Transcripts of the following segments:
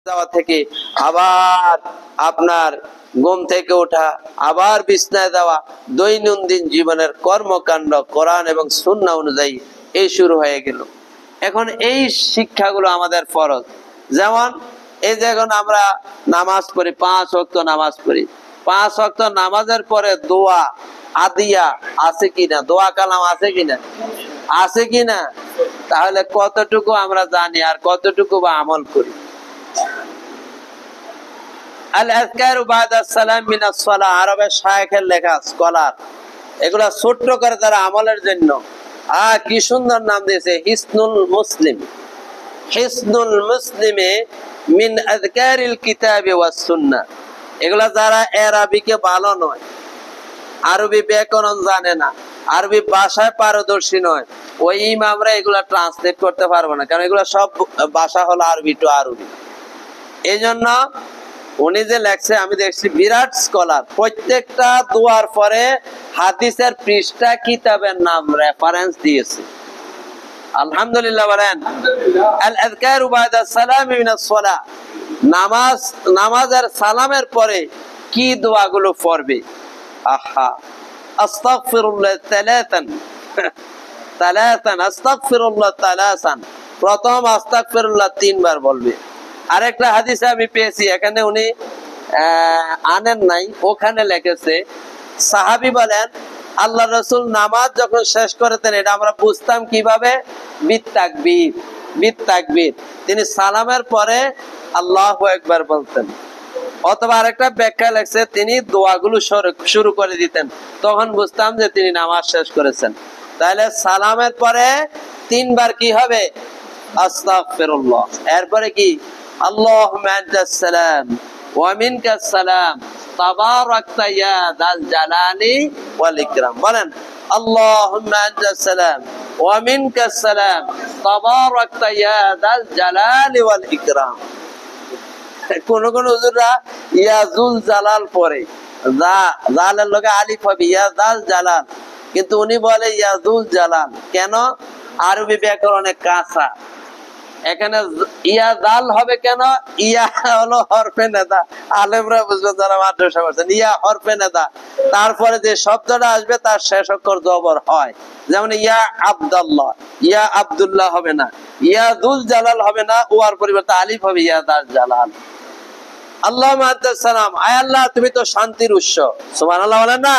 যাওয়া থেকে আবার আপনার ঘুম থেকে ওঠা, আবার বিছনায় যাওয়া, দৈনন্দিন জীবনের কর্মকাণ্ড কোরআন এবং সুন্নাহ অনুযায়ী এই শুরু হয়ে গেল। এখন এই শিক্ষাগুলো আমাদের ফরজ। যেমন এই যে এখন আমরা নামাজ পড়ি, 5 ওয়াক্ত নামাজ পড়ি, 5 ওয়াক্ত নামাজের পরে দোয়া আদিয়া আছে কিনা, দোয়া কালাম আছে কিনা, আছে কিনা? তাহলে কতটুকু আমরা জানি আর কতটুকু বা আমল করি? আল আযকারু বা'দা সালাম মিনাস সালাহ, আরবে শায়েখের লেখা, স্কলার, এগুলা ছোট্ট করে তারা আমলের জন্য কি সুন্দর নাম দিয়েছে, হিসনুল মুসলিম। হিসনুল মুসলিমে মিন আযকারিল কিতাবি ওয়াস সুন্নাহ। এগুলা যারা আরবিকে ভালো নয়, আরবি ব্যাকরণ জানে না, আরবি ভাষায় পারদর্শী নয়, ওই ইমামরা এগুলা ট্রান্সলেট করতে পারবো না, কারণ এগুলা সব ভাষা হলো আরবি টু আরবি। এই জন্য উনি যে লেখছে, আমি দেখছি বিরাট স্কলার, প্রত্যেকটা দোয়ার পরে হাদিসের পৃষ্ঠা কিতাবের নাম রেফারেন্স দিয়েছে। আলহামদুলিল্লাহ বলেন। আল আযকারু বা'দা সালামি মিনাস সালাহ, নামাজের সালামের পরে কি দোয়াগুলো পড়বে? আস্তাগফিরুল্লাহ তালাতান, আস্তাগফিরুল্লাহ তালাতান, প্রথম আস্তাগফিরুল্লাহ 3 বার বলবে। আরেকটা হাদিসে আমি পেয়েছি, এখানে উনি আনেন নাই, ওখানে লিখেছে, সাহাবী বলেন আল্লাহ রাসূল নামাজ যখন শেষ করতেন, এটা আমরা বুঝতাম কিভাবে? বিতাকবীর, বিতাকবীর। তিনি সালামের পরে আল্লাহু আকবার বলতেন। অথবা আরেকটা ব্যাখ্যা লেখছে, তিনি দোয়াগুলো শুরু করে দিতেন, তখন বুঝতাম যে তিনি নামাজ শেষ করেছেন। তাহলে সালামের পরে 3 বার কি হবে? আস্তাগফিরুল্লাহ। এরপরে কি? আল্লাহুম্মা আনতাস সালাম ওয়া মিনকাস সালাম তাবারাকতা ইয়া যাল জালালি ওয়াল ইকরাম। বলেন আল্লাহুম্মা আনতাস সালাম ওয়া মিনকাস সালাম তাবারাকতা ইয়া যাল জালালি ওয়াল ইকরাম। কোন কোন হুজুররা ইয়া যুল জালাল পড়ে, জালের লগে আলিফ হবে, ইয়া যাল জালাল, কিন্তু উনি বলে ইয়া যুল জালাল। কেন? আরবি ব্যাকরণে কাঁচা, এখানে ইয়া জাল হবে কেন? ইয়া হলো হরফে নেদা, আলেমরা বুঝবেন যারা মাদ্রাসা পড়ছেন, ইয়া হরফে নেদা, তারপরে যে শব্দটা আসবে তার শেষ অক্ষর জবর হয়। যেমন ইয়া আব্দুল্লাহ, ইয়া আব্দুল্লাহ হবে না, ইয়া যুল জালাল হবে না, ওয়ার পরিবর্তে আলিফ হবে, ইয়া যাল জালাল। আল্লাহুম্মা আনতাস সালাম, আয় আল্লাহ তুমি তো শান্তির উৎস। সুবহানাল্লাহ বলেন না?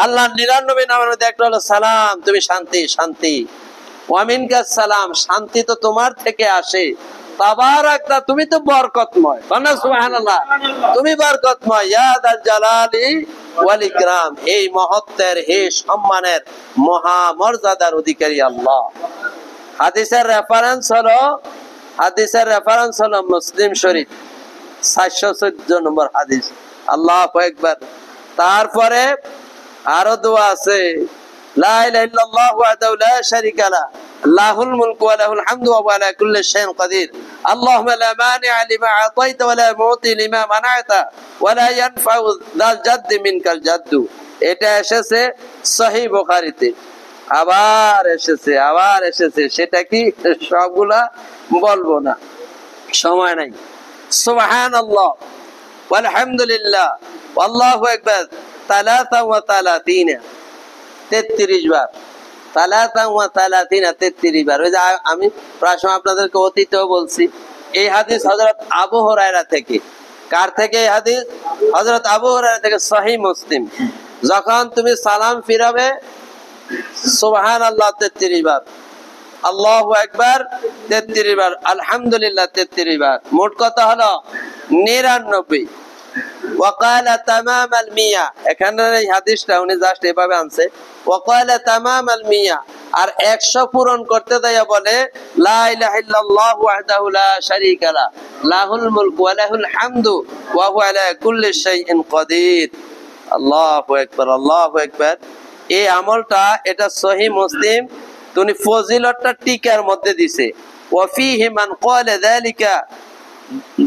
আল্লাহর 99 নামের মধ্যে একটা হলো সালাম, তুমি শান্তি, শান্তি। ওয়া মিনকাস সালাম, শান্তি তো তোমার থেকে আসে। তাবারাকতা, তুমি তো বরকতময়। সুবহানাল্লাহ, তুমি বরকতময়। ইয়া যাল জালালি ওয়াল ইকরাম, এই মহত্বের, হে সম্মানের, মহা মর্যাদার অধিকারী আল্লাহ। হাদিসের রেফারেন্স হলো মুসলিম শরীফ 714 নম্বর হাদিস। আল্লাহু আকবার। তারপরে আরো দোয়া আছে, লা ইলাহা ইল্লাল্লাহু ওয়াহদাহু লা শারীকা লাহু লাহুল মুলকু ওয়া লাহুল হামদু ওয়া হুয়া আলা কুল্লি শাইইন কাদির। আল্লাহুম্মা লা মানিআ লিমা আতাইতা ওয়া লা মুতি লিমা মানা'তা ওয়া লা ইয়ানফাউ যাল জাদ্দি মিনকাল জাদ্দু। এটা এসেছে সহিহ বুখারীতে। আবার এসেছে, সেটা কি সবগুলা বলবো না, সময় নাই। সুবহানাল্লাহ ওয়াল হামদুলিল্লাহ ওয়াল্লাহু আকবার 33 বার, 33 বার। ওই যে আমি প্রায় সময় আপনাদেরকে অতীতেও বলছি, এই হাদিস হযরত আবু হুরায়রা থেকে। কার থেকে এই হাদিস? হযরত আবু হুরায়রা থেকে, সহিহ মুসলিম। যখন তুমি সালাম ফিরাবে, সুবহানাল্লাহ 33 বার, আল্লাহু আকবার 33 বার, আলহামদুলিল্লাহ 33 বার, মোট কত হলো? 99। ওয়াকালা তামামাল মিয়া, এখানে এই হাদিসটা উনি জাস্ট এভাবে আনছে, ওয়াকালা তামামাল মিয়া, আর 100 পূরণ করতে দেয়া বলে লা ইলাহা ইল্লাল্লাহু ওয়াহদাহু লা শারীকা লাহু লাহুল মুলকু ওয়া লাহুল হামদু ওয়া হুয়া আলা কুল্লি শাইইন কাদির। আল্লাহু আকবার, আল্লাহু আকবার। এই আমলটা, এটা সহিহ মুসলিম। তুমি ফজিলতটা টিকার মধ্যে দিছে, ওয়া ফীহি মান ক্বালা যালিকা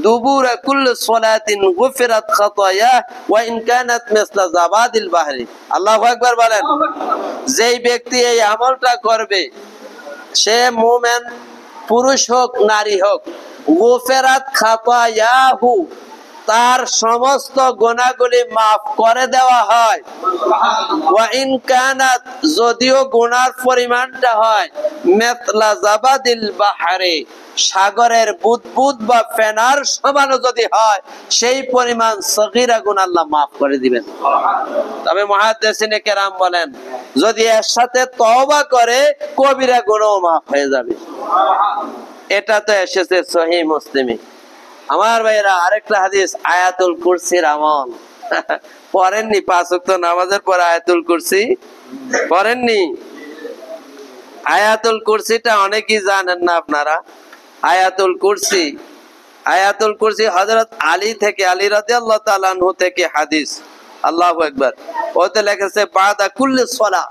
দুবুরা কুল্লি সালাতিন গুফিরাত খাতায়া ওয়া ইন কানাত মিসলা জাবাদিল বাহরি। আল্লাহু আকবার বলেন। যেই ব্যক্তি এই আমলটা করবে, সে মুমিন পুরুষ হোক নারী হোক, গুফিরাত খাতায়াহু, তার সমস্ত গুনাহগুলি মাফ করে দেওয়া হয়। ওয়া ইন কানাত, যদিও গুনার পরিমাণটা হয় মিথলা জাবাদিল বাহরে, সাগরের বুদবুদ বা ফেনার সমানও যদি হয়, সেই পরিমাণ সগীরা গুনাহ আল্লাহ মাফ করে দিবেন। তবে মুহাদ্দিসিনে কেরাম বলেন, যদি এর সাথে তওবা করে কবিরা গুনাহও মাফ হয়ে যাবে। এটা তো এসেছে সহিহ মুসলিমে। আমার ভাইরা, আরেকটা হাদিস, আয়াতুল কুরসির আমল পড়েননি? 5 ওয়াক্ত নামাজের পর আয়াতুল কুরসি পড়েননি? আয়াতুল কুরসিটা অনেকেই জানেন না আপনারা। আয়াতুল কুরসি হযরত আলী থেকে, আলী রাদিয়াল্লাহু তাআলা আনহু থেকে হাদিস। আল্লাহু আকবার। ওতে লেখেছে বাদা কুল্লি সালাহ,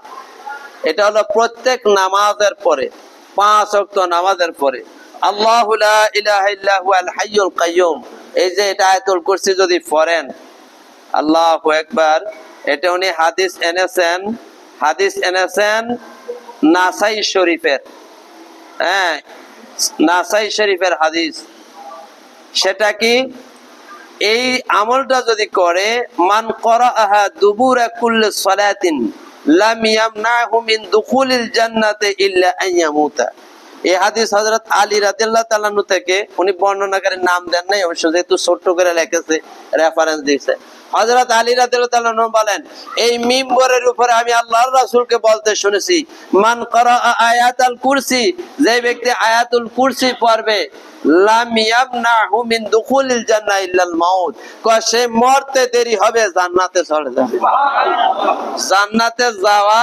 এটা হলো প্রত্যেক নামাজের পরে, 5 ওয়াক্ত নামাজের পরে আল্লাহু লা ইলাহা ইল্লা হুয়াল হাইয়ুল কাইয়্যুম, এই যে এটা আয়াতুল কুরসি যদি পড়েন, আল্লাহু আকবার। এটা উনি হাদিস এনেছেন নাসাই শরীফের, হ্যাঁ, নাসাই শরীফের হাদিস। সেটা কি? এই আমলটা যদি করে, মান করাআহা দুবুরা কুল্লি সালাতিন লাম ইয়ামনাহু মিন দুখুলিল জান্নাতি ইল্লা আন ইয়ামুতা। এই হাদিস হযরত আলী রাদিয়াল্লাহু তাআলা আনহু থেকে, উনি বর্ণনাকারীর নাম দেন নাই অবশ্য, যেহেতু ছোট্ট করে লিখেছে, রেফারেন্স দিয়েছে। হযরত আলী রাদিয়াল্লাহু তাআলা আনহু বলেন, এই মিম্বরের উপরে আমি আল্লাহর রাসূলকে বলতে শুনেছি, মান করাআ আয়াতুল কুরসি, যে ব্যক্তি আয়াতুল কুরসি পড়বে, লাম ইয়ামনাহু মিন দুখুলিল জান্নাহ ইল্লাল মাউত, সে মরতে দেরি হবে, জান্নাতে চলে যাবে। জান্নাতে যাওয়া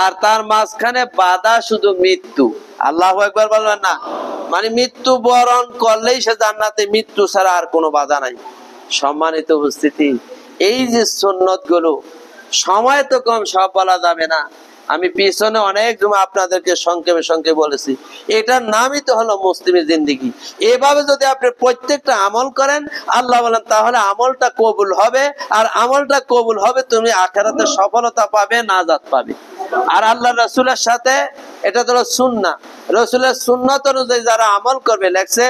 আর তার মাঝখানে বাধা শুধু মৃত্যু। আল্লাহু আকবার বলবেন না? মানে মৃত্যু বরণ করলেই সে জান্নাতে, মৃত্যু ছাড়া আর কোনো বাধা নাই। সম্মানিত উপস্থিতি, এই যে সুন্নত গুলো, সময় তো কম, সব বলা যাবে না। আমি পিছনে অনেক জুমা আপনাদেরকে সংক্ষেপে বলেছি, এটার নামই তো হলো মুসলিমের জিন্দেগি। এভাবে যদি আপনি প্রত্যেকটা আমল করেন, আল্লাহ বলেন তাহলে আমলটা কবুল হবে, আর আমলটা কবুল হবে, তুমি আখিরাতে সফলতা পাবে, নাজাত পাবে। আর আল্লাহ রাসূলের সাথে, এটা তো সুন্নাহ, রাসূলের সুন্নাত অনুযায়ী যারা আমল করবে, লেখছে